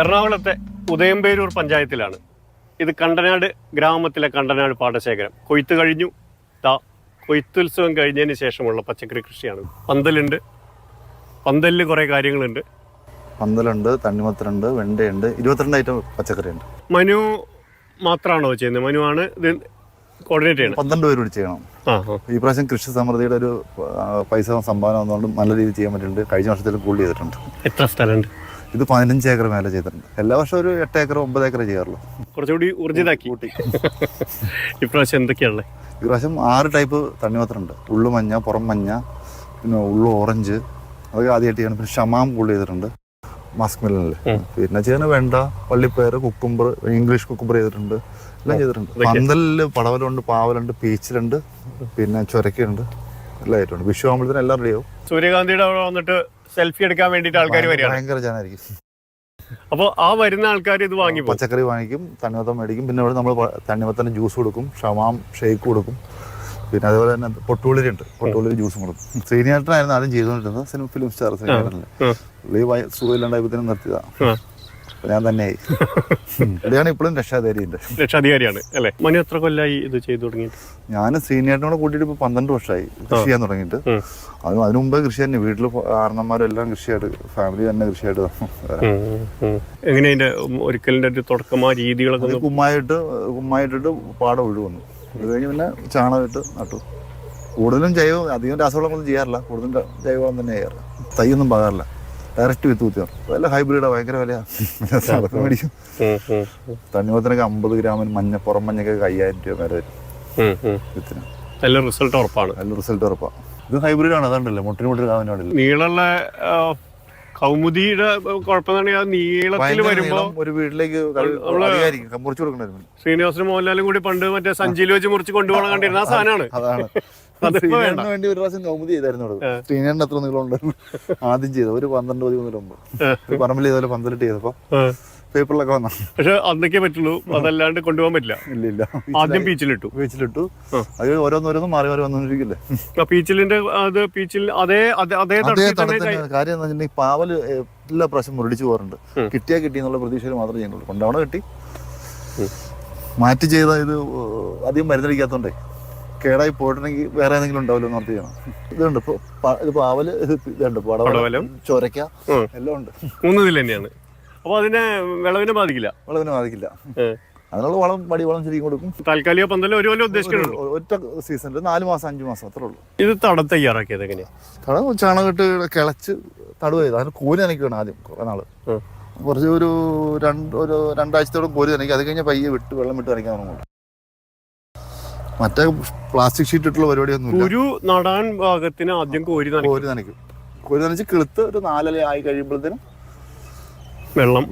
എറണാകുളത്തെ ഉദയംപേരൂർ പഞ്ചായത്തിലാണ്. ഇത് കണ്ടനാട് ഗ്രാമത്തിലെ കണ്ടനാട് പാടശേഖരം. കൊയ്ത്ത് കഴിഞ്ഞു. കൊയ്ത്തുത്സവം കഴിഞ്ഞതിന് ശേഷമുള്ള പച്ചക്കറി കൃഷിയാണ്. പന്തലുണ്ട്, പന്തലിൽ കുറേ കാര്യങ്ങളുണ്ട്. പന്തലുണ്ട്, തണ്ണിമത്തനുണ്ട്, വെണ്ടയുണ്ട്, 22 ഐറ്റം പച്ചക്കറിയുണ്ട്. മനു മാത്രമാണോ ചെയ്യുന്നത്? മനു ആണ് ഇത് കോർഡിനേറ്റ് ചെയ്യണം. 12 പേര് കൂടി ചെയ്യണം. ഈ പ്രാവശ്യം കൃഷി സമൃദ്ധിയുടെ ഒരു പൈസ സംഭാവന വന്നുകൊണ്ട് നല്ല രീതിയിൽ ചെയ്യാൻ പറ്റുന്നുണ്ട്. കഴിഞ്ഞ വർഷത്തിൽ കൂടുതൽ ചെയ്തിട്ടുണ്ട്. എത്ര സ്ഥലമുണ്ട്? ഇത് 15 ഏക്കർ മേലെ ചെയ്തിട്ടുണ്ട്. എല്ലാ വർഷവും ഒരു 8 ഏക്കർ 9 ഏക്കർ ചെയ്യാറുള്ളൂ. കുറച്ചുകൂടി ഊർജിതാക്കി കൂട്ടി. ഇപ്രാവശ്യം എന്തൊക്കെയാണല്ലേ? ഈ പ്രാവശ്യം 6 ടൈപ്പ് തണ്ണിമത്തനുണ്ട്. ഉള്ളു മഞ്ഞ, പുറം മഞ്ഞ, പിന്നെ ഉള്ളു ഓറഞ്ച്, അതൊക്കെ ആദ്യമായിട്ട് ചെയ്യണം. പിന്നെ ഷമാം കൂടുതൽ ചെയ്തിട്ടുണ്ട്, മാസ്ക് മെല്ലനിൽ. പിന്നെ ചെയ്യുന്ന വെണ്ട, പള്ളിപ്പയർ, കുക്കുംബർ, ഇംഗ്ലീഷ് കുക്കുംബർ ചെയ്തിട്ടുണ്ട്, എല്ലാം ചെയ്തിട്ടുണ്ട്. പന്തലിൽ പടവലുണ്ട്, പാവലുണ്ട്, പീച്ചിലുണ്ട്, പിന്നെ ചൊരക്കുണ്ട്, എല്ലാം ആയിട്ടുണ്ട്. വിഷു ആകുമ്പോഴത്തേനും എല്ലാം റെഡിയാവും. സൂര്യകാന്തിയുടെ അവിടെ വന്നിട്ട് സെൽഫി എടുക്കാൻ വേണ്ടിയിട്ട് ആൾക്കാർ വരികയാണ്. ഭയങ്കര ജനായിരിക്കും. അപ്പോൾ ആ വരുന്ന ആൾക്കാർ ഇത് വാങ്ങി പച്ചക്കറി വാങ്ങിക്കും, തണ്ണിമത്തം മേടിക്കും. പിന്നെ ഇവിടെ നമ്മൾ തണ്ണിമത്തന് ജ്യൂസ് കൊടുക്കും, ഷമാം ഷേക്ക് കൊടുക്കും. പിന്നെ അതേപോലെ തന്നെ പൊട്ടുള്ളിരി ഉണ്ട്, പൊട്ടുള്ളിരി ജ്യൂസും കൊടുക്കും. ശ്രീനിയേട്ടനായിരുന്നു ആദ്യം ചെയ്തുകൊണ്ടിരുന്നത്, ഫിലിം സ്റ്റാർ ശ്രീനിയേട്ടനിൽ. പുള്ളി സുഖമില്ലാണ്ടായപ്പോഴത്തേനും നിർത്തിയതാണ്. ഞാൻ തന്നെയായി. ഇവിടെയാണ് ഇപ്പോഴും രക്ഷാധികാരിയാണ് അല്ലേ? മനു എത്ര കൊല്ലായി ഇത് ചെയ്തു തുടങ്ങിയിട്ട്? ഞാൻ ശ്രീനിയേട്ടനോട് കൂട്ടിയിട്ട് ഇപ്പോൾ 12 വർഷമായി കൃഷി ചെയ്യാൻ തുടങ്ങിയിട്ട്. അതിനു മുമ്പേ കൃഷി തന്നെ, വീട്ടിൽ ആരണന്മാരും എല്ലാം കൃഷിയായിട്ട്, ഫാമിലി തന്നെ കൃഷിയായിട്ട്. എങ്ങനെ അതിന്റെ ഒരിക്കലിന്റെ ഒരു തുടക്കമാ രീതികളൊക്കെ? കുമ്മായിട്ടിട്ട് പാടം ഒഴിവന്നു. അത് കഴിഞ്ഞ് പിന്നെ ചാണകമിട്ട് നട്ടു. കൂടുതലും ജൈവം, അധികം രാസവളങ്ങളൊന്നും ചെയ്യാറില്ല. കൂടുതലും ജൈവവളം തന്നെ ചെയ്യാറ്. തൈയൊന്നും പാകാറില്ല, ഡയറക്റ്റ് വിത്ത് കുത്തിയാണ്. എല്ലാം ഹൈബ്രിഡാണ്, ഭയങ്കര വിലയാണ്. അതൊക്കെ മേടിക്കും. തണ്ണിമത്തനൊക്കെ 50 ഗ്രാമിന് പുറം മഞ്ഞൊക്കെ 5000 രൂപ വരെ വരും വിത്തിന്. നല്ല റിസൾട്ട് ഉറപ്പാണ്. നല്ല റിസൾട്ട് ഉറപ്പാണ്. ഇത് ഹൈബ്രിഡാണ്, അതുണ്ടല്ലോ മുട്ടിന് കാവനാടില്ല. നീളമുള്ള കൗമുദിയുടെ കുഴപ്പമെന്നുണ്ടെങ്കിൽ നീളത്തിൽ വരുമ്പോ ഒരു വീട്ടിലേക്ക് മുറിച്ചു കൊടുക്കണമായിരുന്നു. ശ്രീനിവാസനും മോഹൻലാലും കൂടി പണ്ട് മറ്റേ സഞ്ചിയിൽ വെച്ച് മുറിച്ച് കൊണ്ടുപോകണം കണ്ടിരുന്ന ആ സാധനമാണ്. അതാണ് വേണ്ടി ഒരു പ്രാവശ്യം കൗമുദി ചെയ്തായിരുന്നു. ശ്രീനിവാസൻ എത്ര നീളം ഉണ്ടായിരുന്നു ആദ്യം ചെയ്തത്? ഒരു 12-13 മുമ്പ് പറമ്പിൽ ചെയ്തപോലെ പന്തലിട്ട് ചെയ്തപ്പോ പേപ്പറിലൊക്കെ വന്ന. പക്ഷെ അന്നൊക്കെ പറ്റുള്ളൂ, അതല്ലാണ്ട് കൊണ്ടുപോകാൻ പറ്റില്ല. ഇല്ല, ആദ്യം പീച്ചിലിട്ടു. അത് ഓരോന്നോരോന്നും മാറി മാറി വന്നോണ്ടിരിക്കില്ലേ. പീച്ചിലിന്റെ അതേ കാര്യം എന്ന് വെച്ചിട്ടുണ്ടെങ്കിൽ പാവല് എല്ലാ പ്രാവശ്യം മുരടിച്ചു പോകാറുണ്ട്. കിട്ടിയാ കിട്ടി എന്നുള്ള പ്രതീക്ഷയിൽ മാത്രമേ ചെയ്യുന്നുള്ളൂ. കൊണ്ടവണ കിട്ടി, മാറ്റി ചെയ്ത ഇത് അധികം മരുന്നടിക്കാത്തോണ്ടേ കേടായി പോയിട്ടുണ്ടെങ്കിൽ വേറെ ഏതെങ്കിലും ഉണ്ടാവില്ലോ എന്ന് ഓർത്ത് ചെയ്യണം. ഇതുണ്ട് ഇത് പാവല്, ഇതുണ്ട് പടവലം, ചൊരക്ക, എല്ലാം ഉണ്ട്. 3 ഇതിൽ തന്നെയാണ്. അപ്പൊ അതിനെ വിളവിനെ ബാധിക്കില്ല. അതിനുള്ള വളം, പടിവളം ശരിക്കും കൊടുക്കും. താൽക്കാലിക പന്തല് ഒരു കൊല്ലം ഉദ്ദേശിക്കുന്നുള്ളൂ. ഒറ്റ സീസണിൽ 4 മാസം 5 മാസം അത്രേ ഉള്ളൂ. ഇത് തടം തയ്യാറാക്കിയത് എങ്ങനെയാ? തടം ചാണകട്ട് കിളച്ച് തടവ് ചെയ്ത് അതിന് കോരി നനയ്ക്കുകയാണ് ആദ്യം. കുറെ നാള് കുറച്ച് ഒരു 2 ആഴ്ചത്തോളം കോരി നനയ്ക്കും. അത് കഴിഞ്ഞാൽ പയ്യെ വെള്ളം വിട്ട് നനയ്ക്കാൻ തുടങ്ങും. മറ്റേ പ്ലാസ്റ്റിക് ഷീറ്റ് ഇട്ടുള്ള പരിപാടിയൊന്നും. ഒരു നടാൻ ഭാഗത്തിന് ആദ്യം കോരി നനയ്ക്കും. കോരി നനച്ച് കിളുത്ത് ഒരു 4 ഇല ആയി കഴിയുമ്പോഴത്തേനും വെള്ളം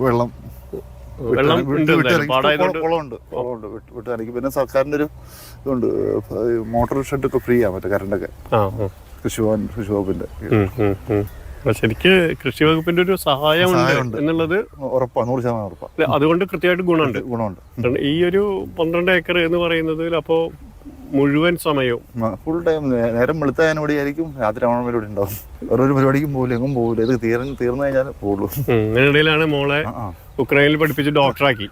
വിട്ട് നനയ്ക്കും. പിന്നെ സർക്കാരിന്റെ ഒരു ഇതുണ്ട്, മോട്ടോർ ഷെഡ് ഒക്കെ ഫ്രീ ആണ്, മറ്റേ കറണ്ടൊക്കെ. കൃഷി വകുപ്പിന്റെ ശരിക്ക് കൃഷി വകുപ്പിന്റെ ഒരു സഹായം എന്നുള്ളത് ഉറപ്പാണ്, 100% ഉറപ്പാണ്. അതുകൊണ്ട് കൃത്യമായിട്ട് ഗുണമുണ്ട്. ഈ ഒരു 12 ഏക്കർ എന്ന് പറയുന്നത് അപ്പോ മുഴുവൻ സമയവും ഫുൾ ടൈം നേരം വെളുത്താനോടി ആയിരിക്കും, രാത്രി ആവണം വരെ ഉണ്ടാവും. ഓരോരു പരിപാടിക്കും പോകില്ല, എങ്ങും പോകില്ല. ഇത് തീർന്നു കഴിഞ്ഞാൽ പോകുള്ളൂ. അതിനിടയിലാണ് മോളെ ഉക്രൈനിൽ പഠിപ്പിച്ച് ഡോക്ടറാക്കി.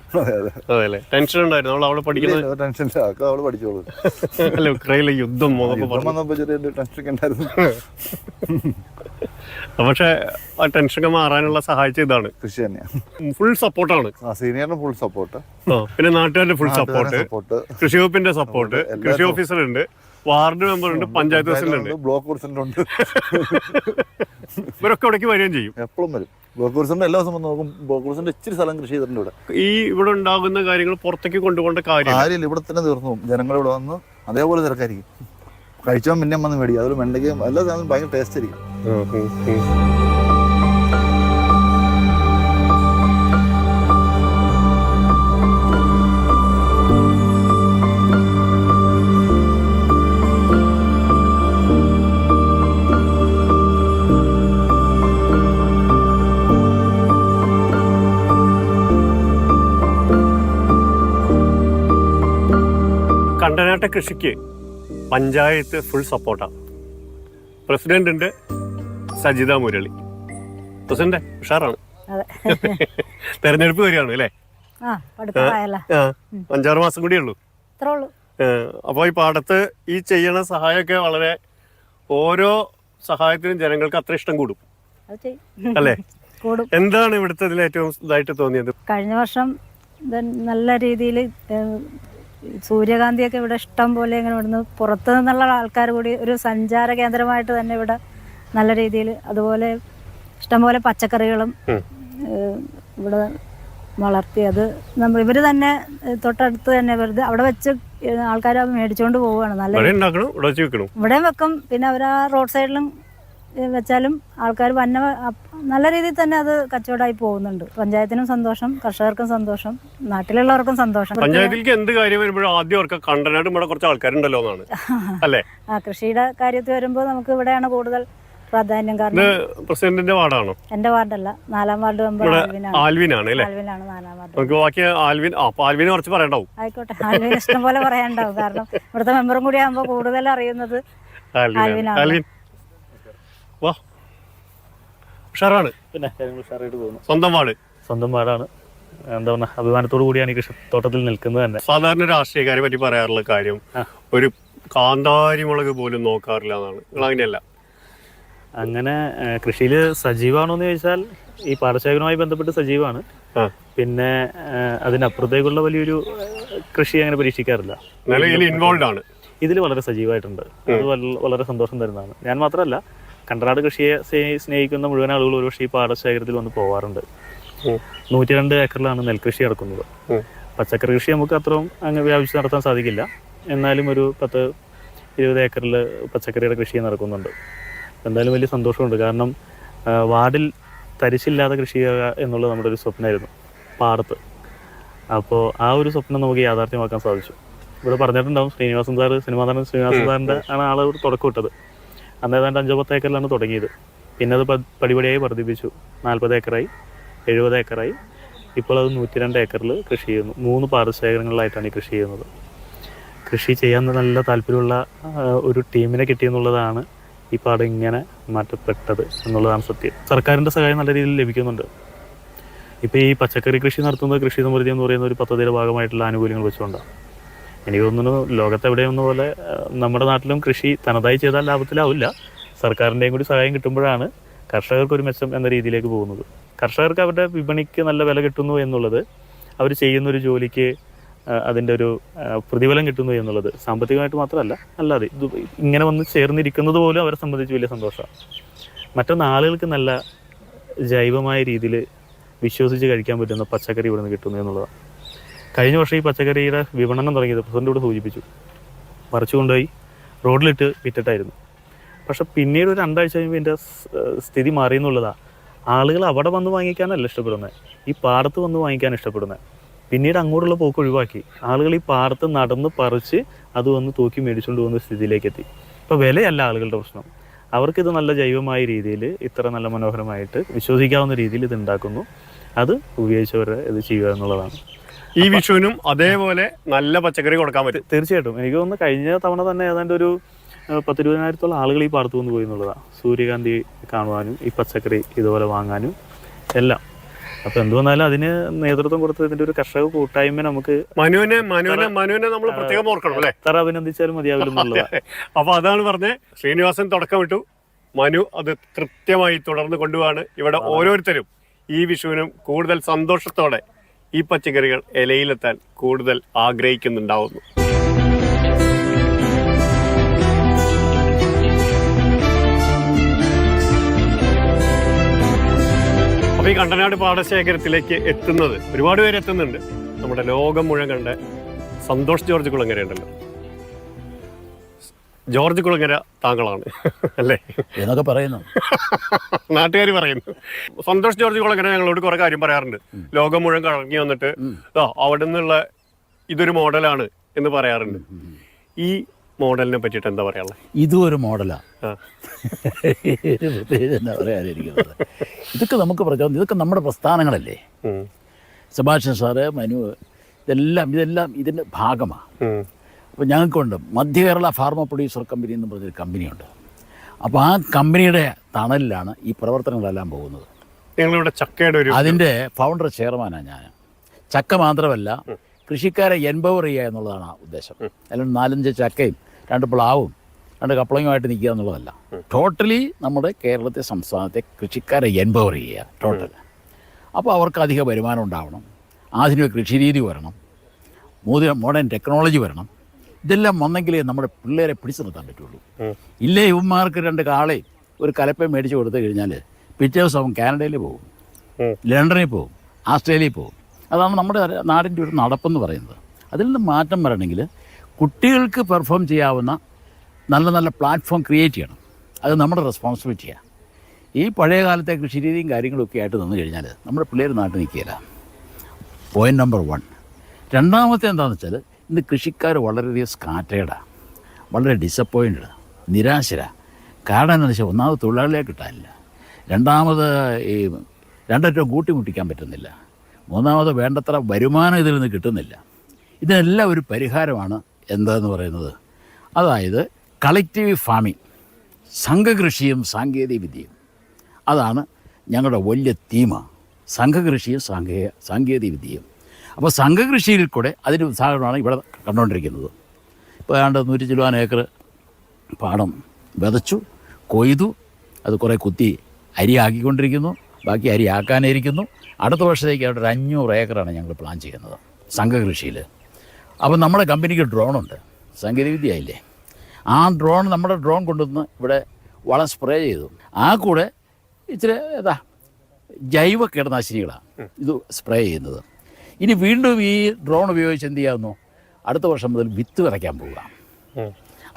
അതെ, ടെൻഷൻ ഉണ്ടായിരുന്നു അവൾ അവിടെ പഠിക്കുന്നത്? ടെൻഷൻ അവള് പഠിച്ചോളൂ. അല്ല, ഉക്രൈനിലെ യുദ്ധം വന്നപ്പോ ചെറിയ ടെൻഷൻ ഉണ്ടായിരുന്നു. പക്ഷെ ആ ടെൻഷനൊക്കെ മാറാനുള്ള സഹായിച്ച ഇതാണ് കൃഷി തന്നെയാണ്. ഫുൾ സപ്പോർട്ടാണ്. സീനിയറിന് ഫുൾ സപ്പോർട്ട്, പിന്നെ നാട്ടുകാരുടെ ഫുൾ സപ്പോർട്ട്, കൃഷി വകുപ്പിന്റെ സപ്പോർട്ട്, കൃഷി ഓഫീസർ ഉണ്ട്, വാർഡ് മെമ്പർ ഉണ്ട്, പഞ്ചായത്ത് പ്രസിഡന്റ്, ബ്ലോക്ക് പ്രസിഡന്റ് ഉണ്ട്. ഇവരൊക്കെ ഇവിടേക്ക് വരികയും ചെയ്യും. എപ്പോഴും വരും. ബ്ലോക്ക് പ്രസിഡന്റ് എല്ലാ ദിവസം നോക്കും. ബ്ലോക്ക് പ്രസിഡന്റ് ഇച്ചിരി സ്ഥലം കൃഷി ചെയ്തിട്ടുണ്ട് ഇവിടെ. ഇവിടെ ഉണ്ടാകുന്ന കാര്യങ്ങൾ പുറത്തേക്ക് കൊണ്ടുപോകേണ്ട കാര്യമില്ല. ഇവിടെ തന്നെ തീർന്നു പോകും. ജനങ്ങൾ ഇവിടെ വന്ന് അതേപോലെ തിരക്കായിരിക്കും. കഴിച്ചാൽ പിന്നെ വന്ന് മേടിക്കും. അതുപോലെ വെണ്ടയ്ക്കും എല്ലാ സാധനവും ഭയങ്കര ടേസ്റ്റ് ആയിരിക്കും. കണ്ടനാട്ട കൃഷിക്ക് പഞ്ചായത്ത് ഫുൾ സപ്പോർട്ടാണ്. പ്രസിഡന്റ് ഉണ്ട്, സജിത മുരളി. പ്രസിഡന്റ് ഉഷാറാണ്. അതെ. തെരഞ്ഞെടുപ്പ് വരികയാണ് അല്ലേ? ആ അടുത്തതായല്ലോ. 5-6 മാസം കൂടിയേ ഉള്ളൂ. ഇത്രേ ഉള്ളൂ. അപ്പോൾ ഈ പാടത്ത് ഈ ചെയ്യണ സഹായമൊക്കെ വളരെ, ഓരോ സഹായത്തിനും ജനങ്ങൾക്ക് അത്ര ഇഷ്ടം കൂടും അത് ചെയ്യും. അല്ലേ? കൂടും. എന്താണ് ഇവിടുത്തെ ഇതിൽ ഏറ്റവും ഇതായിട്ട് തോന്നിയത്? കഴിഞ്ഞ വർഷം നല്ല രീതിയിൽ സൂര്യകാന്തിയൊക്കെ ഇവിടെ ഇഷ്ടം പോലെ ഇങ്ങനെ ഇവിടുന്ന് പുറത്തു നിന്നുള്ള ആൾക്കാർ കൂടി ഒരു സഞ്ചാര കേന്ദ്രമായിട്ട് തന്നെ ഇവിടെ നല്ല രീതിയിൽ, അതുപോലെ ഇഷ്ടംപോലെ പച്ചക്കറികളും ഇവിടെ വളർത്തി, അത് ഇവർ തന്നെ തൊട്ടടുത്ത് തന്നെ വെറുതെ അവിടെ വെച്ച് ആൾക്കാർ മേടിച്ചുകൊണ്ട് പോവുകയാണ്. നല്ല ഇവിടെയും വെക്കും, പിന്നെ അവർ ആ റോഡ് സൈഡിലും വെച്ചാലും ആൾക്കാർ നല്ല രീതിയിൽ തന്നെ അത് കച്ചവടമായി പോകുന്നുണ്ട്. പഞ്ചായത്തിനും സന്തോഷം, കർഷകർക്കും സന്തോഷം, നാട്ടിലുള്ളവർക്കും സന്തോഷം. പഞ്ചായത്തിലേക്ക് എന്ത് കാര്യം വരുമ്പോഴും ആദ്യം അവർക്ക് കണ്ടനാട് ഇവിടെ കുറച്ച് ആൾക്കാരുണ്ടല്ലോ എന്നാണ് അല്ലേ? ആ കൃഷിയുടെ കാര്യത്തിൽ വരുമ്പോൾ നമുക്ക് ഇവിടെയാണ് കൂടുതൽ പ്രാധാന്യം. കാരണം പ്രസിഡന്റിന്റെ വാർഡാണോ? എന്റെ വാർഡല്ല, 4ാം വാർഡ് മെമ്പർ ആൽവിനാണ് അല്ലേ? ആൽവിനാണ് 4ാം വാർഡ്. നമുക്ക് ബാക്കി ആൽവിനെ കുറച്ച് പറയണ്ടാവും. ആയിക്കോട്ടെ, ആൽവിന് ഇഷ്ടം പോലെ പറയാനുണ്ടാവും. കാരണം ഇവിടുത്തെ മെമ്പറും കൂടി ആകുമ്പോൾ കൂടുതൽ അറിയുന്നത് ആൽവിനാണ്. വാ, ഉഷാറാണ്. പിന്നെ ഉഷാറായിട്ട് പോകുന്നു. സ്വന്തം വാർഡാണ്. എന്താ പറഞ്ഞ അഭിമാനത്തോടു കൂടിയാണ് ഈ കൃഷിത്തോട്ടത്തിൽ നിൽക്കുന്നത് തന്നെ. സാധാരണ രാഷ്ട്രീയക്കാരെ പറ്റി പറയാറുള്ള കാര്യം ഒരു കാന്താരി മുളക് പോലും നോക്കാറില്ല എന്നാണ്. നിങ്ങൾ അങ്ങനെയല്ല? അങ്ങനെ കൃഷിയിൽ സജീവമാണോന്ന് ചോദിച്ചാൽ ഈ പാടശേഖരവുമായി ബന്ധപ്പെട്ട് സജീവമാണ്. പിന്നെ അതിനപ്പുറത്തേക്കുള്ള വലിയൊരു കൃഷി അങ്ങനെ പരീക്ഷിക്കാറില്ല. ഇൻവോൾവ് ആണ്. ഇതിൽ വളരെ സജീവമായിട്ടുണ്ട്. അത് വളരെ സന്തോഷം തരുന്നതാണ്. ഞാൻ മാത്രമല്ല, കണ്ടനാട് കൃഷിയെ സ്നേഹിക്കുന്ന മുഴുവൻ ആളുകൾ ഒരുപക്ഷെ ഈ പാടശേഖരത്തിൽ വന്ന് പോവാറുണ്ട്. 102 ഏക്കറിലാണ് നെൽകൃഷി നടക്കുന്നത്. പച്ചക്കറി കൃഷി നമുക്ക് അത്രയും അങ്ങ് വ്യാപിച്ച് നടത്താൻ സാധിക്കില്ല. എന്നാലും ഒരു 10-20 ഏക്കറിൽ പച്ചക്കറിയുടെ കൃഷി നടക്കുന്നുണ്ട്. എന്തായാലും വലിയ സന്തോഷമുണ്ട്. കാരണം വാർഡിൽ തരിശില്ലാതെ കൃഷി ചെയ്യുക എന്നുള്ളത് നമ്മുടെ ഒരു സ്വപ്നമായിരുന്നു പാടത്ത്. അപ്പോൾ ആ ഒരു സ്വപ്നം നമുക്ക് യാഥാർത്ഥ്യമാക്കാൻ സാധിച്ചു. ഇവിടെ പറഞ്ഞിട്ടുണ്ടാവും, ശ്രീനിവാസൻ സാറ്, സിനിമാ നടൻ ശ്രീനിവാസൻ സാറിൻ്റെ ആണ് ആൾ തുടക്കം ഇട്ടത്. അന്ന് ഏതാണ്ട് 5-10 ഏക്കറിലാണ് തുടങ്ങിയത്. പിന്നെ അത് പടിപടിയായി വർദ്ധിപ്പിച്ചു. 40 ഏക്കറായി, 70 ഏക്കറായി. ഇപ്പോൾ അത് 102 ഏക്കറിൽ കൃഷി ചെയ്യുന്നു. 3 പാടശേഖരങ്ങളിലായിട്ടാണ് ഈ കൃഷി ചെയ്യുന്നത്. കൃഷി ചെയ്യാൻ നല്ല താല്പര്യമുള്ള ഒരു ടീമിനെ കിട്ടിയെന്നുള്ളതാണ് ഈ പാടം ഇങ്ങനെ മാറ്റപ്പെട്ടത് എന്നുള്ളതാണ് സത്യം. സർക്കാരിൻ്റെ സഹായം നല്ല രീതിയിൽ ലഭിക്കുന്നുണ്ട്. ഇപ്പോൾ ഈ പച്ചക്കറി കൃഷി നടത്തുന്നത് കൃഷി സമൃദ്ധി എന്ന് പറയുന്ന ഒരു പദ്ധതിയുടെ ഭാഗമായിട്ടുള്ള ആനുകൂല്യങ്ങൾ വെച്ചുകൊണ്ടാണ്. എനിക്ക് തോന്നുന്നു ലോകത്തെവിടെയെന്ന പോലെ നമ്മുടെ നാട്ടിലും കൃഷി തനതായി ചെയ്താൽ ലാഭത്തിലാവില്ല. സർക്കാരിൻ്റെയും കൂടി സഹായം കിട്ടുമ്പോഴാണ് കർഷകർക്ക് ഒരു മെച്ചം എന്ന രീതിയിലേക്ക് പോകുന്നത്. കർഷകർക്ക് അവരുടെ വിപണിക്ക് നല്ല വില കിട്ടുന്നു എന്നുള്ളത്, അവർ ചെയ്യുന്നൊരു ജോലിക്ക് അതിൻ്റെ ഒരു പ്രതിഫലം കിട്ടുന്നു എന്നുള്ളത് സാമ്പത്തികമായിട്ട് മാത്രമല്ല, അല്ലാതെ ഇത് ഇങ്ങനെ വന്ന് ചേർന്നിരിക്കുന്നത് പോലും അവരെ സംബന്ധിച്ച് വലിയ സന്തോഷമാണ്. മറ്റൊന്ന്, ആളുകൾക്ക് നല്ല ജൈവമായ രീതിയിൽ വിശ്വസിച്ച് കഴിക്കാൻ പറ്റുന്ന പച്ചക്കറി ഇവിടെ നിന്ന് കിട്ടുന്നു എന്നുള്ളതാണ്. കഴിഞ്ഞ വർഷം ഈ പച്ചക്കറിയുടെ വിപണനം തുടങ്ങിയത് പ്രസിഡന്റ് ഇവിടെ സൂചിപ്പിച്ചു. പറിച്ചു കൊണ്ടുപോയി റോഡിലിട്ട് വിറ്റിട്ടായിരുന്നു. പക്ഷെ പിന്നീട് ഒരു 2 ആഴ്ച കഴിയുമ്പോൾ ഇതിൻ്റെ സ്ഥിതി മാറിയെന്നുള്ളതാണ്. ആളുകൾ അവിടെ വന്ന് വാങ്ങിക്കാനല്ല ഇഷ്ടപ്പെടുന്നത്, ഈ പാടത്ത് വന്ന് വാങ്ങിക്കാൻ ഇഷ്ടപ്പെടുന്നത്. പിന്നീട് അങ്ങോട്ടുള്ള പോക്ക് ഒഴിവാക്കി ആളുകൾ ഈ പാടത്ത് നടന്ന് പറിച്ച് അത് വന്ന് തൂക്കി മേടിച്ചുകൊണ്ട് പോകുന്ന സ്ഥിതിയിലേക്ക് എത്തി. ഇപ്പോൾ വിലയല്ല ആളുകളുടെ പ്രശ്നം, അവർക്കിത് നല്ല ജൈവമായ രീതിയിൽ ഇത്ര നല്ല മനോഹരമായിട്ട് വിശ്വസിക്കാവുന്ന രീതിയിൽ ഇത് ഉണ്ടാക്കുന്നു, അത് ഉപയോഗിച്ചവരെ ഇത് ചെയ്യുക എന്നുള്ളതാണ്. ഈ വിഷുവിനും അതേപോലെ നല്ല പച്ചക്കറി കൊടുക്കാൻ പറ്റും. തീർച്ചയായിട്ടും. എനിക്ക് തോന്നുന്നു കഴിഞ്ഞ തവണ തന്നെ ഏതാണ്ട് ഒരു 10-20,000 ആളുകൾ ഈ പാടത്ത് വന്ന് പോയി എന്നുള്ളതാണ്. സൂര്യകാന്തി കാണുവാനും ഈ പച്ചക്കറി ഇതുപോലെ വാങ്ങാനും എല്ലാം. അപ്പോൾ എന്ത് വന്നാലും അതിന് നേതൃത്വം കൊടുത്തത് ഇതിൻ്റെ ഒരു കർഷക കൂട്ടായ്മ നമുക്ക് മനുവിനെ നമ്മൾ പ്രത്യേകം ഓർക്കണം അല്ലേ? എത്ര അഭിനന്ദിച്ചാലും മതിയാവില്ലെന്നുള്ളത്. അപ്പോൾ അതാണ് പറഞ്ഞത്. ശ്രീനിവാസൻ തുടക്കമിട്ടു, മനു അത് കൃത്യമായി തുടർന്ന് കൊണ്ടുപോവാണ്. ഇവിടെ ഓരോരുത്തരും ഈ വിഷുവിനും കൂടുതൽ സന്തോഷത്തോടെ ഈ പച്ചക്കറികൾ ഇലയിലെത്താൻ കൂടുതൽ ആഗ്രഹിക്കുന്നുണ്ടാവുന്നു. അപ്പോൾ ഈ കണ്ടനാട് പാടശേഖരത്തിലേക്ക് എത്തുന്നത് ഒരുപാട് പേര് എത്തുന്നുണ്ട്. നമ്മുടെ ലോകം മുഴുവൻ കണ്ട സന്തോഷ് ജോർജ് കുളങ്ങര ഉണ്ടല്ലോ. ജോർജ് കുളങ്ങര താങ്കളാണ് അല്ലേ എന്നൊക്കെ പറയുന്നു, നാട്ടുകാർ പറയുന്നു. സന്തോഷ് ജോർജ് കുളങ്ങര ഞങ്ങളോട് കുറെ കാര്യം പറയാറുണ്ട്. ലോകം മുഴുവൻ കറങ്ങി വന്നിട്ട് അവിടെ നിന്നുള്ള ഇതൊരു മോഡലാണ് എന്ന് പറയാറുണ്ട്. ഈ മോഡലിനെ പറ്റിയിട്ട് എന്താ പറയാനുള്ളത്? ഇതും ഒരു മോഡലാണ്. എന്താ പറയാനിരിക്കുന്നത്, ഇതൊക്കെ നമുക്ക് പ്രചോദനം, ഇതൊക്കെ നമ്മുടെ പ്രസ്ഥാനങ്ങളല്ലേ. സെബാസ്റ്റ്യൻ സാറ്, മനു, ഇതെല്ലാം ഇതിൻ്റെ ഭാഗമാണ്. അപ്പോൾ ഞങ്ങൾക്കുണ്ട് മധ്യ കേരള ഫാർമ പ്രൊഡ്യൂസർ കമ്പനി എന്ന് പറഞ്ഞൊരു കമ്പനിയുണ്ട്. അപ്പോൾ ആ കമ്പനിയുടെ തണലിലാണ് ഈ പ്രവർത്തനങ്ങളെല്ലാം പോകുന്നത്. നിങ്ങളിവിടെ ചക്കയുടെ ഒരു അതിൻ്റെ ഫൗണ്ടർ ചെയർമാനാണ് ഞാൻ. ചക്ക മാത്രമല്ല, കൃഷിക്കാരെ എൻപവർ ചെയ്യുക എന്നുള്ളതാണ് ആ ഉദ്ദേശം. അല്ലെങ്കിൽ 4-5 ചക്കയും 2 പ്ലാവും 2 കപ്പളങ്ങുമായിട്ട് നിൽക്കുക എന്നുള്ളതല്ല. ടോട്ടലി നമ്മുടെ കേരളത്തെ, സംസ്ഥാനത്തെ കൃഷിക്കാരെ എൻപവർ ചെയ്യുക ടോട്ടൽ. അപ്പോൾ അവർക്ക് അധിക വരുമാനം ഉണ്ടാവണം, ആധുനിക കൃഷിരീതി വരണം, മോഡേൺ ടെക്നോളജി വരണം. ഇതെല്ലാം വന്നെങ്കിലേ നമ്മുടെ പിള്ളേരെ പിടിച്ചു നിർത്താൻ പറ്റുള്ളൂ. ഇല്ലേ ഇവന്മാർക്ക് 2 കാളയും ഒരു കലപ്പയും മേടിച്ച് കൊടുത്തു കഴിഞ്ഞാൽ പിറ്റേ ദിവസം അവൻ കാനഡയിൽ പോകും, ലണ്ടനിൽ പോകും, ആസ്ട്രേലിയയിൽ പോകും. അതാണ് നമ്മുടെ നാടിൻ്റെ ഒരു നടപ്പെന്ന് പറയുന്നത്. അതിൽ നിന്ന് മാറ്റം വരണമെങ്കിൽ കുട്ടികൾക്ക് പെർഫോം ചെയ്യാവുന്ന നല്ല നല്ല പ്ലാറ്റ്ഫോം ക്രിയേറ്റ് ചെയ്യണം. അത് നമ്മുടെ റെസ്പോൺസിബിലിറ്റിയാണ്. ഈ പഴയ കാലത്തെ കൃഷിരീതിയും കാര്യങ്ങളൊക്കെ ആയിട്ട് നിന്ന് കഴിഞ്ഞാൽ നമ്മുടെ പിള്ളേർ നാട്ടിൽ നിൽക്കുകയില്ല. Point number 1. രണ്ടാമത്തെ എന്താണെന്ന് വെച്ചാൽ, ഇന്ന് കൃഷിക്കാർ വളരെയധികം സ്കാറ്റേഡാണ്, വളരെ ഡിസപ്പോയിൻറ്റഡ്, നിരാശരാണ്. കാരണം എന്താണെന്ന് വെച്ചാൽ, ഒന്നാമത് തൊഴിലാളികളെ കിട്ടാനില്ല, രണ്ടാമത് ഈ രണ്ടറ്റവും കൂട്ടിമുട്ടിക്കാൻ പറ്റുന്നില്ല, മൂന്നാമത് വേണ്ടത്ര വരുമാനം ഇതിൽ നിന്ന് കിട്ടുന്നില്ല. ഇതിനെല്ലാം ഒരു പരിഹാരമാണ് എന്താന്ന് പറയുന്നത്, അതായത് കളക്റ്റീവ് ഫാമിംഗ്, സംഘകൃഷിയും സാങ്കേതിക വിദ്യയും. അതാണ് ഞങ്ങളുടെ വലിയ തീമ, സംഘകൃഷിയും സാങ്കേതിക വിദ്യയും. അപ്പോൾ സംഘകൃഷിയിൽ കൂടെ അതിൻ്റെ ഉദാഹരണമാണ് ഇവിടെ കണ്ടുകൊണ്ടിരിക്കുന്നത്. ഇപ്പോൾ ഏതാണ്ട് 100 ചില്ലുവാൻ ഏക്കർ പാടം വിതച്ചു, കൊയ്തു, അത് കുറേ കുത്തി അരി ആക്കിക്കൊണ്ടിരിക്കുന്നു, ബാക്കി അരി ആക്കാനിരിക്കുന്നു. അടുത്ത വർഷത്തേക്ക് അവിടെ 500 ഏക്കറാണ് ഞങ്ങൾ പ്ലാൻ ചെയ്യുന്നത് സംഘകൃഷിയിൽ. അപ്പം നമ്മുടെ കമ്പനിക്ക് ഡ്രോണുണ്ട്, സാങ്കേതികവിദ്യ ആയില്ലേ. ആ ഡ്രോൺ, നമ്മുടെ ഡ്രോൺ കൊണ്ടുവന്ന് ഇവിടെ വളം സ്പ്രേ ചെയ്തു. ആ കൂടെ ഇച്ചിരി ജൈവ കീടനാശിനികളാണ് ഇത് സ്പ്രേ ചെയ്യുന്നത്. ഇനി വീണ്ടും ഈ ഡ്രോൺ ഉപയോഗിച്ച് എന്ത് ചെയ്യാമെന്നോ, അടുത്ത വർഷം മുതൽ വിത്ത് വിതയ്ക്കാൻ പോവുക.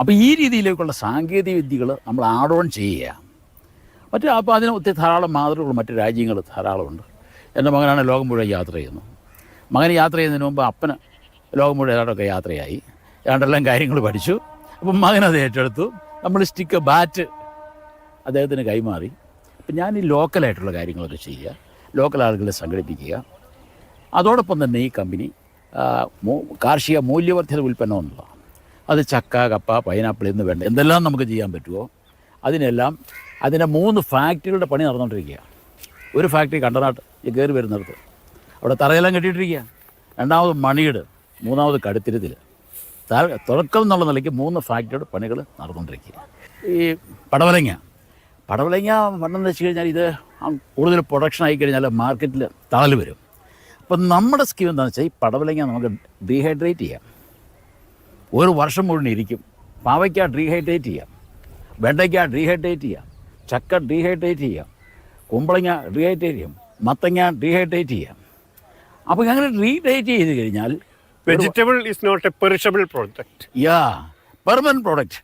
അപ്പോൾ ഈ രീതിയിലേക്കുള്ള സാങ്കേതിക വിദ്യകൾ നമ്മൾ ആഡ് ഓൺ ചെയ്യുക. അപ്പോൾ അതിന് ഒത്തിരി ധാരാളം മാതൃകകൾ മറ്റ് രാജ്യങ്ങൾ ധാരാളമുണ്ട്. എൻ്റെ മകനാണ് ലോകം മുഴുവൻ യാത്ര ചെയ്യുന്നു. മകന് യാത്ര ചെയ്യുന്നതിന് മുമ്പ് അപ്പന് ലോകം മുഴുവൻ ഏതാണ്ടൊക്കെ യാത്രയായി, ഏതാണ്ടെല്ലാം കാര്യങ്ങൾ പഠിച്ചു. അപ്പം മകനത് ഏറ്റെടുത്തു. നമ്മൾ സ്റ്റിക്ക് ബാറ്റ് അദ്ദേഹത്തിന് കൈമാറി. അപ്പം ഞാൻ ഈ ലോക്കലായിട്ടുള്ള കാര്യങ്ങളൊക്കെ ചെയ്യുക, ലോക്കൽ ആളുകളെ സംഘടിപ്പിക്കുക. അതോടൊപ്പം തന്നെ ഈ കമ്പനി കാർഷിക മൂല്യവർദ്ധിത ഉൽപ്പന്നം എന്നുള്ളതാണ്. അത് ചക്ക, കപ്പ, പൈനാപ്പിൾ എന്ന് വേണ്ട എന്തെല്ലാം നമുക്ക് ചെയ്യാൻ പറ്റുമോ അതിനെല്ലാം അതിൻ്റെ 3 ഫാക്ടറികളുടെ പണി നടന്നുകൊണ്ടിരിക്കുക. ഒരു ഫാക്ടറി കണ്ടനാട്ട് കയറി വരുന്നിടത്ത് അവിടെ തറയെല്ലാം കെട്ടിയിട്ടിരിക്കുക. രണ്ടാമത് മണിയുടെ, മൂന്നാമത് കടുത്തിരുത്തിൽ. തുടക്കം എന്നുള്ള നിലയ്ക്ക് 3 ഫാക്ടറിയുടെ പണികൾ നടന്നുകൊണ്ടിരിക്കുക. ഈ പടവലങ്ങ വണ്ണം വെച്ച് കഴിഞ്ഞാൽ ഇത് കൂടുതൽ പ്രൊഡക്ഷൻ ആയിക്കഴിഞ്ഞാൽ മാർക്കറ്റിൽ തളൽ വരും. അപ്പം നമ്മുടെ സ്കീം എന്താണെന്ന് വെച്ചാൽ, ഈ പടവലങ്ങ നമുക്ക് ഡീഹൈഡ്രേറ്റ് ചെയ്യാം, 1 വർഷം മുഴുവൻ ഇരിക്കും. പാവയ്ക്ക ഡീഹൈഡ്രേറ്റ് ചെയ്യാം, വെണ്ടയ്ക്ക ഡീഹൈഡ്രേറ്റ് ചെയ്യാം, ചക്ക ഡീഹൈഡ്രേറ്റ് ചെയ്യാം, കുമ്പളങ്ങ ഡീഹൈഡ്രേറ്റ് ചെയ്യാം, മത്തങ്ങ ഡീഹൈഡ്രേറ്റ് ചെയ്യാം. അപ്പോൾ അങ്ങനെ ഡീഹൈഡ്രേറ്റ് ചെയ്ത് കഴിഞ്ഞാൽ vegetable is not a perishable product. Permanent product.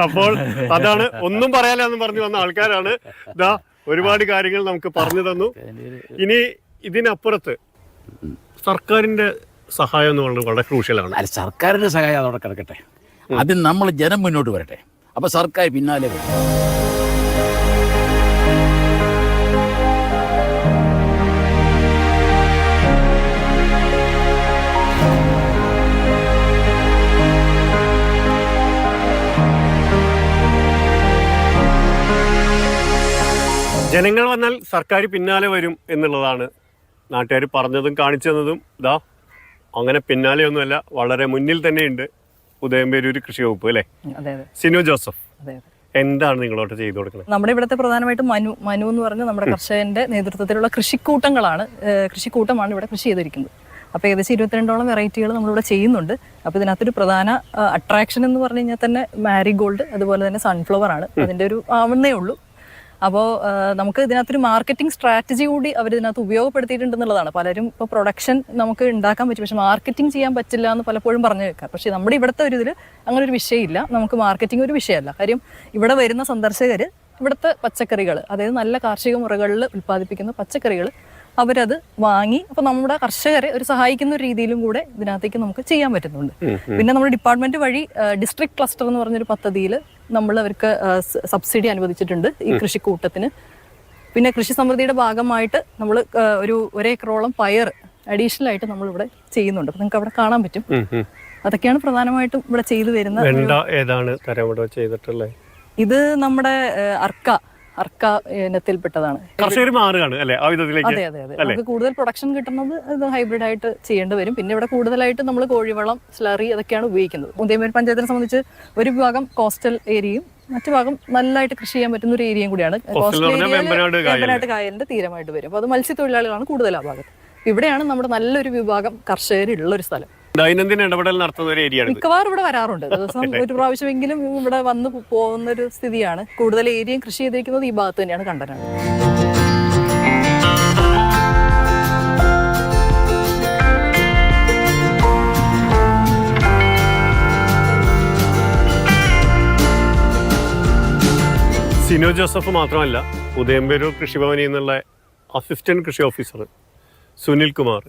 അപ്പോൾ അതാണ് ഒന്നും പറയാലെന്ന് പറഞ്ഞു വന്ന ആൾക്കാരാണ്. ഇതാ ഒരുപാട് കാര്യങ്ങൾ നമുക്ക് പറഞ്ഞു തന്നു. ഇനി ഇതിനപ്പുറത്ത് സർക്കാരിന്റെ സഹായം എന്ന് പറയുന്നത് വളരെ ക്രൂഷ്യലാണ്. അല്ല, സർക്കാരിൻ്റെ സഹായം അതോടെ കിടക്കട്ടെ, അതിന് നമ്മൾ ജനം മുന്നോട്ട് വരട്ടെ. അപ്പോൾ സർക്കാർ പിന്നാലെ വരും. ജനങ്ങൾ വന്നാൽ സർക്കാർ പിന്നാലെ വരും എന്നുള്ളതാണ് നാട്ടുകാർ പറഞ്ഞതും കാണിച്ചു തന്നതും. ഇതാ അങ്ങനെ പിന്നാലെയൊന്നുമല്ല, വളരെ മുന്നിൽ തന്നെയുണ്ട് ഉദയംപേരൂർ കൃഷി വകുപ്പ് അല്ലേ? സിനു ജോസഫ്, എന്താണ് നിങ്ങളോട്ട് ചെയ്തു കൊടുക്കുന്നത്? നമ്മുടെ ഇവിടുത്തെ പ്രധാനമായിട്ടും മനു എന്ന് പറഞ്ഞ നമ്മുടെ കർഷകന്റെ നേതൃത്വത്തിലുള്ള കൃഷിക്കൂട്ടമാണ് ഇവിടെ കൃഷി ചെയ്തിരിക്കുന്നത്. അപ്പോൾ ഏകദേശം 22ഓളം വെറൈറ്റികൾ നമ്മളിവിടെ ചെയ്യുന്നുണ്ട്. അപ്പോൾ ഇതിനകത്തൊരു പ്രധാന അട്രാക്ഷൻ എന്ന് പറഞ്ഞു കഴിഞ്ഞാൽ തന്നെ മാരിഗോൾഡ്, അതുപോലെ തന്നെ സൺഫ്ലവർ ആണ്. അതിൻ്റെ ഒരു ആവുന്നേ ഉള്ളൂ. അപ്പോൾ നമുക്ക് ഇതിനകത്തൊരു മാർക്കറ്റിംഗ് സ്ട്രാറ്റജി കൂടി അവർ ഇതിനകത്ത് ഉപയോഗപ്പെടുത്തിയിട്ടുണ്ടെന്നുള്ളതാണ്. പലരും ഇപ്പോൾ പ്രൊഡക്ഷൻ നമുക്ക് ഉണ്ടാക്കാൻ പറ്റും, പക്ഷെ മാർക്കറ്റിംഗ് ചെയ്യാൻ പറ്റില്ല എന്ന് പലപ്പോഴും പറഞ്ഞു വെക്കാം. പക്ഷേ നമ്മുടെ ഇവിടുത്തെ ഒരു ഇതിൽ അങ്ങനെ ഒരു വിഷയമില്ല. നമുക്ക് മാർക്കറ്റിംഗ് ഒരു വിഷയമല്ല. കാര്യം ഇവിടെ വരുന്ന സന്ദർശകർ ഇവിടുത്തെ പച്ചക്കറികൾ, അതായത് നല്ല കാർഷിക മുറകളിൽ ഉൽപ്പാദിപ്പിക്കുന്ന പച്ചക്കറികൾ അവരത് വാങ്ങി, അപ്പോൾ നമ്മുടെ കർഷകരെ ഒരു സഹായിക്കുന്ന ഒരു രീതിയിലും കൂടെ ഇതിനകത്തേക്ക് നമുക്ക് ചെയ്യാൻ പറ്റുന്നുണ്ട്. പിന്നെ നമ്മുടെ ഡിപ്പാർട്ട്മെന്റ് വഴി ഡിസ്ട്രിക്ട് ക്ലസ്റ്റർ എന്ന് പറഞ്ഞൊരു പദ്ധതിയിൽ നമ്മൾ അവർക്ക് സബ്സിഡി അനുവദിച്ചിട്ടുണ്ട് ഈ കൃഷിക്കൂട്ടത്തിന്. പിന്നെ കൃഷി സമൃദ്ധിയുടെ ഭാഗമായിട്ട് നമ്മൾ ഒരു 1 ഏക്കറോളം പയർ അഡീഷണൽ ആയിട്ട് നമ്മളിവിടെ ചെയ്യുന്നുണ്ട്. അപ്പോൾ നിങ്ങൾക്ക് അവിടെ കാണാൻ പറ്റും. അതൊക്കെയാണ് പ്രധാനമായിട്ടും ഇവിടെ ചെയ്തു വരുന്നത്. ഏതാണ് തരം ഇവിടെ ചെയ്തിട്ടുള്ളത്? ഇത് നമ്മുടെ അർക്ക ഇനത്തിൽപ്പെട്ടതാണ്. കർഷകർ മാറുകയാണ് അല്ലെ ആ വിധത്തിലേക്ക്? അതെ അതെ അതെ. നമുക്ക് കൂടുതൽ പ്രൊഡക്ഷൻ കിട്ടുന്നത് ഇത് ഹൈബ്രിഡ് ആയിട്ട് ചെയ്യേണ്ടി വരും. പിന്നെ ഇവിടെ കൂടുതലായിട്ട് നമ്മൾ കോഴിവളം, സ്ലറി അതൊക്കെയാണ് ഉപയോഗിക്കുന്നത്. ഉദയംപേരൂർ പഞ്ചായത്തിനെ സംബന്ധിച്ച് ഒരു ഭാഗം കോസ്റ്റൽ ഏരിയയും മറ്റു ഭാഗം നല്ലതായിട്ട് കൃഷി ചെയ്യാൻ പറ്റുന്ന ഒരു ഏരിയയും കൂടിയാണ്. കോസ്റ്റൽ ഏരിയയിൽ വേമ്പനാട്ട് കായലിന്റെ തീരമായിട്ട് വരും. അപ്പോൾ അത് മത്സ്യത്തൊഴിലാളികളാണ് കൂടുതൽ ആ ഭാഗത്ത്. ഇവിടെയാണ് നമ്മുടെ നല്ലൊരു വിഭാഗം കർഷകരുള്ള ഒരു സ്ഥലം. ദൈനംദിന ഇടപെടൽ നടത്തുന്ന ഒരു ഏരിയ. മിക്കവാറും ഇവിടെ വരാറുണ്ട്. ദിവസം ഒരു പ്രാവശ്യമെങ്കിലും ഇവിടെ വന്ന് പോകുന്ന ഒരു സ്ഥിതിയാണ്. കൂടുതൽ ഏരിയയും കൃഷി ചെയ്തിരിക്കുന്നത് ഈ ഭാഗത്ത് തന്നെയാണ്, കണ്ടനാട്. സിനോ ജോസഫ് മാത്രമല്ല, ഉദയംപേരൂർ കൃഷിഭവനിൽ നിന്നുള്ള അസിസ്റ്റന്റ് കൃഷി ഓഫീസർ സുനിൽ കുമാർ.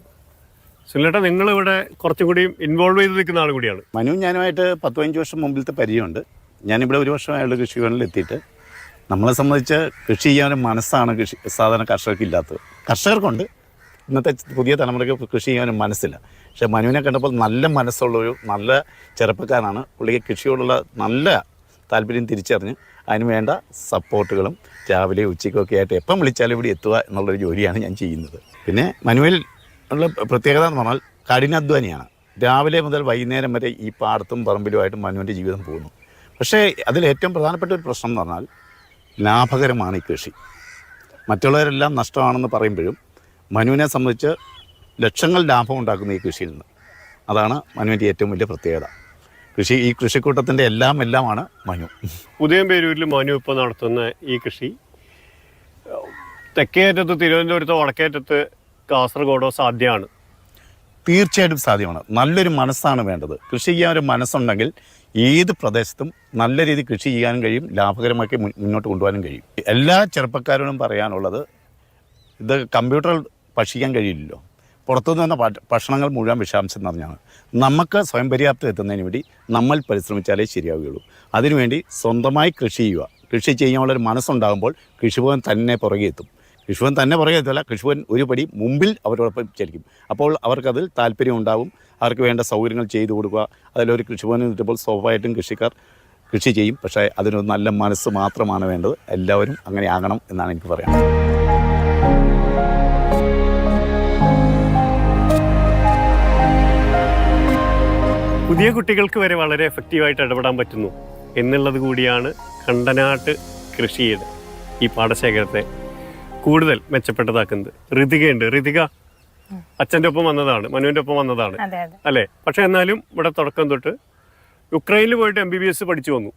സുനിലേട്ടാ, നിങ്ങളിവിടെ കുറച്ചും കൂടി ഇൻവോൾവ് ചെയ്ത് നിൽക്കുന്ന ആൾ കൂടിയാണ്. മനു ഞാനുമായിട്ട് 10-15 വർഷം മുമ്പിലത്തെ പരിചയമുണ്ട്. ഞാനിവിടെ ഒരു വർഷമായുള്ള കൃഷിഭവനിൽ എത്തിയിട്ട്. നമ്മളെ സംബന്ധിച്ച് കൃഷി ചെയ്യാനും മനസ്സാണ് സാധാരണ കർഷകർക്ക് ഇല്ലാത്തത്. കർഷകർക്കുണ്ട്, ഇന്നത്തെ പുതിയ തലമുറയ്ക്ക് കൃഷി ചെയ്യാനും മനസ്സില്ല. പക്ഷേ മനുവിനെ കണ്ടപ്പോൾ നല്ല മനസ്സുള്ളൊരു നല്ല ചെറുപ്പക്കാരനാണ്. പുള്ളിക്ക് കൃഷിയോടുള്ള നല്ല താല്പര്യം തിരിച്ചറിഞ്ഞ് അതിന് വേണ്ട സപ്പോർട്ടുകളും രാവിലെ ഉച്ചയ്ക്കൊക്കെ ആയിട്ട് എപ്പം വിളിച്ചാലും ഇവിടെ എത്തുക എന്നുള്ളൊരു ജോലിയാണ് ഞാൻ ചെയ്യുന്നത്. പിന്നെ മനുവിൽ ഉള്ള പ്രത്യേകത എന്ന് പറഞ്ഞാൽ കഠിനാധ്വാനിയാണ്. രാവിലെ മുതൽ വൈകുന്നേരം വരെ ഈ പാടത്തും പറമ്പിലുമായിട്ട് മനുവിൻ്റെ ജീവിതം പോകുന്നു. പക്ഷേ അതിൽ ഏറ്റവും പ്രധാനപ്പെട്ട ഒരു പ്രശ്നം എന്ന് പറഞ്ഞാൽ ലാഭകരമാണ് ഈ കൃഷി. മറ്റുള്ളവരെല്ലാം നഷ്ടമാണെന്ന് പറയുമ്പോഴും മനുവിനെ സംബന്ധിച്ച് ലക്ഷങ്ങൾ ലാഭം ഉണ്ടാക്കുന്ന ഈ കൃഷിയിൽ നിന്ന്. അതാണ് മനുവിൻ്റെ ഏറ്റവും വലിയ പ്രത്യേകത. ഈ കൃഷിക്കൂട്ടത്തിൻ്റെ എല്ലാമാണ് മനു. ഉദയംപേരൂരിൽ മനു ഇപ്പോൾ നടത്തുന്ന ഈ കൃഷി തെക്കേയറ്റത്ത് തിരുവനന്തപുരത്തോ വടക്കേയറ്റത്ത് കാസർഗോഡോ സാധ്യമാണ്? തീർച്ചയായിട്ടും സാധ്യമാണ്. നല്ലൊരു മനസ്സാണ് വേണ്ടത്. കൃഷി ചെയ്യാൻ ഒരു മനസ്സുണ്ടെങ്കിൽ ഏത് പ്രദേശത്തും നല്ല രീതിയിൽ കൃഷി ചെയ്യാനും കഴിയും, ലാഭകരമാക്കി മുന്നോട്ട് കൊണ്ടുപോകാനും കഴിയും. എല്ലാ ചെറുപ്പക്കാരോടും പറയാനുള്ളത്, ഇത് കമ്പ്യൂട്ടറിൽ ഭക്ഷിക്കാൻ കഴിയില്ലല്ലോ. പുറത്തുനിന്ന് വന്ന ഭക്ഷണങ്ങൾ മുഴുവൻ വിഷാംശം നിറഞ്ഞാണ്. നമുക്ക് സ്വയം പര്യാപ്തം എത്തുന്നതിന് വേണ്ടി നമ്മൾ പരിശ്രമിച്ചാലേ ശരിയാവുകയുള്ളൂ. അതിനുവേണ്ടി സ്വന്തമായി കൃഷി ചെയ്യുക. കൃഷി ചെയ്യാനുള്ളൊരു മനസ്സുണ്ടാകുമ്പോൾ കൃഷിഭവൻ തന്നെ പുറകെ എത്തും. കൃഷിഭവൻ തന്നെ പുറകെ എത്തില്ല, കൃഷിഭവൻ ഒരു പടി മുമ്പിൽ അവരോടൊപ്പം ചലിക്കും. അപ്പോൾ അവർക്കതിൽ താല്പര്യം ഉണ്ടാവും. അവർക്ക് വേണ്ട സൗകര്യങ്ങൾ ചെയ്തു കൊടുക്കുക. അതിലൊരു കൃഷിഭവൻ കിട്ടുമ്പോൾ സ്വാഭാവികമായിട്ടും കൃഷിക്കാർ കൃഷി ചെയ്യും. പക്ഷേ അതിനൊരു നല്ല മനസ്സ് മാത്രമാണ് വേണ്ടത്. എല്ലാവരും അങ്ങനെ ആകണം എന്നാണ് എനിക്ക് പറയാനുള്ളത്. പുതിയ കുട്ടികൾക്ക് വരെ വളരെ എഫക്റ്റീവായിട്ട് ഇടപെടാൻ പറ്റുന്നു എന്നുള്ളത് കൂടിയാണ് കണ്ടനാട്ട് കൃഷിയുടെ ഈ പാടശേഖരത്തെ കൂടുതൽ മെച്ചപ്പെട്ടതാക്കുന്നത്. ഋതികയുണ്ട്. ഋതിക അച്ഛൻ്റെ ഒപ്പം വന്നതാണ്, മനുവിൻ്റെ ഒപ്പം വന്നതാണ് അല്ലേ? പക്ഷെ എന്നാലും ഇവിടെ തുടക്കം തൊട്ട് യുക്രൈനിൽ പോയിട്ട് MBBS പഠിച്ചു വന്നു,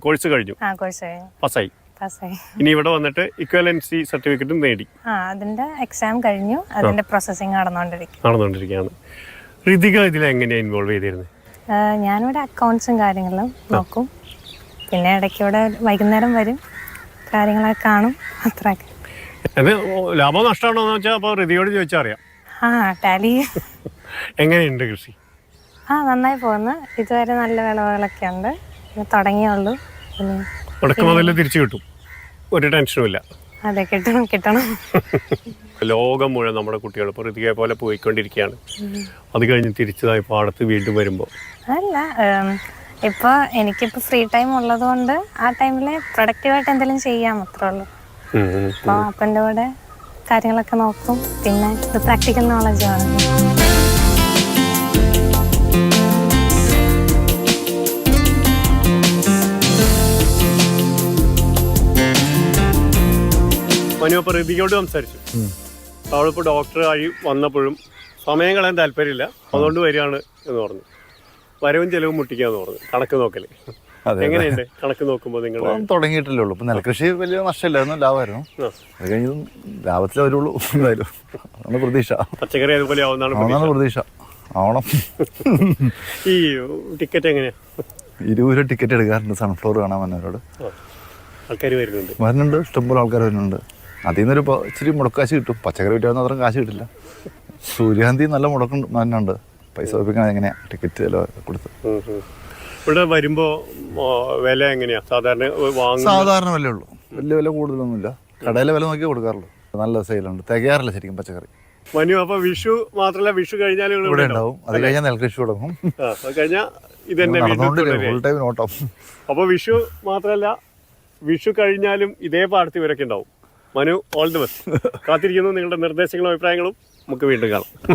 കോഴ്സ് കഴിഞ്ഞു, പാസ്സായി. ഇനി ഇവിടെ വന്നിട്ട് ഇക്വലൻസി സർട്ടിഫിക്കറ്റും നേടി. അതിന്റെ എക്സാം കഴിഞ്ഞു, അതിന്റെ പ്രോസസ്സിംഗ് നടന്നുകൊണ്ടിരിക്കുകയാണ്. ഋതിക ഇതിൽ എങ്ങനെയാണ് ഇൻവോൾവ് ചെയ്തിരുന്നത്? ഞാനിവിടെ അക്കൗണ്ട്സും കാര്യങ്ങളും നോക്കും. പിന്നെ ഇടയ്ക്കൂടെ വൈകുന്നേരം വരും, കാര്യങ്ങളൊക്കെ കാണും, അത്രയൊക്കെ. അത് ലാഭം നഷ്ടമാണോ എന്ന് വെച്ചാൽ അപ്പോൾ ഋതിയോട് ചോദിച്ചാൽ അറിയാം. ടാലി എങ്ങനെയുണ്ട് കൃഷി? നന്നായി പോകുന്നു. ഇതുവരെ നല്ല വിളവുകളൊക്കെ ഉണ്ട്. തുടങ്ങിയുള്ളൂ. മുടക്ക് മുതൽ തിരിച്ചു കിട്ടും, ഒരു ടെൻഷനും ഇല്ല. അതെ, കിട്ടണം. ലോകം മുഴുവൻ നമ്മുടെ കുട്ടികൾ ഇപ്പോൾ ഋതികയെ പോലെ പോയിക്കൊണ്ടിരിക്കുകയാണ്. അത് കഴിഞ്ഞ് തിരിച്ചതായി പാടത്ത് വീണ്ടും വരുമ്പോൾ അല്ല, ഇപ്പോൾ എനിക്കിപ്പോൾ ഫ്രീ ടൈം ഉള്ളത് കൊണ്ട് ആ ടൈമിൽ പ്രൊഡക്റ്റീവായിട്ട് എന്തെങ്കിലും ചെയ്യാം, അത്രേ ഉള്ളൂ. അപ്പോൾ അപ്പൻ്റെ കൂടെ കാര്യങ്ങളൊക്കെ നോക്കും. പിന്നെ ഇത് പ്രാക്ടിക്കൽ നോളജാണ്. മനു അപ്പോൾ ഋതികയോട് സംസാരിച്ചു. അവളിപ്പോൾ ഡോക്ടറായി വന്നപ്പോഴും സമയം കളയാൻ താല്പര്യമില്ല, അതുകൊണ്ട് വരികയാണ് എന്ന് പറഞ്ഞു. വരവും ചെലവും മുട്ടിക്കാന്ന് പറഞ്ഞു. കണക്ക് നോക്കല് എങ്ങനെയുണ്ട്? കണക്ക് നോക്കുമ്പോൾ നിങ്ങൾ തുടങ്ങിയിട്ടില്ലേ ഉള്ളൂ. ഇപ്പം നെൽകൃഷി വലിയ നഷ്ടമില്ലായിരുന്നു, ലാഭമായിരുന്നു. അത് കഴിഞ്ഞതും ലാഭത്തിൽ വരുള്ളൂ. എന്തായാലും അതാണ് പ്രതീക്ഷ. പച്ചക്കറി അതുപോലെ ആവുന്നതാണ് പ്രതീക്ഷ. ആവണം. ഈ ടിക്കറ്റ് എങ്ങനെയാ? 20 രൂപ ടിക്കറ്റ് എടുക്കാറുണ്ട് സൺഫ്ലവർ കാണാൻ വന്നവരോട്. ആൾക്കാർ വരുന്നുണ്ട്, ഇഷ്ടംപോലെ ആൾക്കാർ വരുന്നുണ്ട്. അതിൽ നിന്നൊരു ഇച്ചിരി മുടക്കാശ് കിട്ടും. പച്ചക്കറി വിറ്റാവുന്ന അത്രയും കാശ് കിട്ടില്ല. സൂര്യകാന്തി നല്ല മുടക്കം തന്നെയുണ്ട്. പൈസ ഒപ്പിക്കണം എങ്ങനെയാ ടിക്കറ്റ് ചിലവ് കൊടുത്ത്. ഇവിടെ വരുമ്പോ വില എങ്ങനെയാ? സാധാരണ വില ഉള്ളൂ, വലിയ വില കൂടുതലൊന്നുമില്ല. കടയിലെ വില നോക്കിയേ കൊടുക്കാറുള്ളൂ. നല്ല സെയിലുണ്ട്, തികയാറില്ല ശരിക്കും പച്ചക്കറി. മനു, അപ്പൊ വിഷു മാത്രല്ല, വിഷു കഴിഞ്ഞാൽ ഇവിടെ ഉണ്ടാവും. അത് കഴിഞ്ഞാൽ നെൽകൃഷി തുടങ്ങും. കഴിഞ്ഞാൽ ഇത് തന്നെ ഫുൾ ടൈം ഓട്ടം. അപ്പൊ വിഷു മാത്രല്ല വിഷു കഴിഞ്ഞാലും ഇതേ പാടത്ത് ഇവരൊക്കെ ഉണ്ടാവും. Manu, all the best. കാത്തിരിക്കുന്നു നിങ്ങളുടെ നിർദ്ദേശങ്ങളും അഭിപ്രായങ്ങളും. നമുക്ക് വീണ്ടും കാണാം.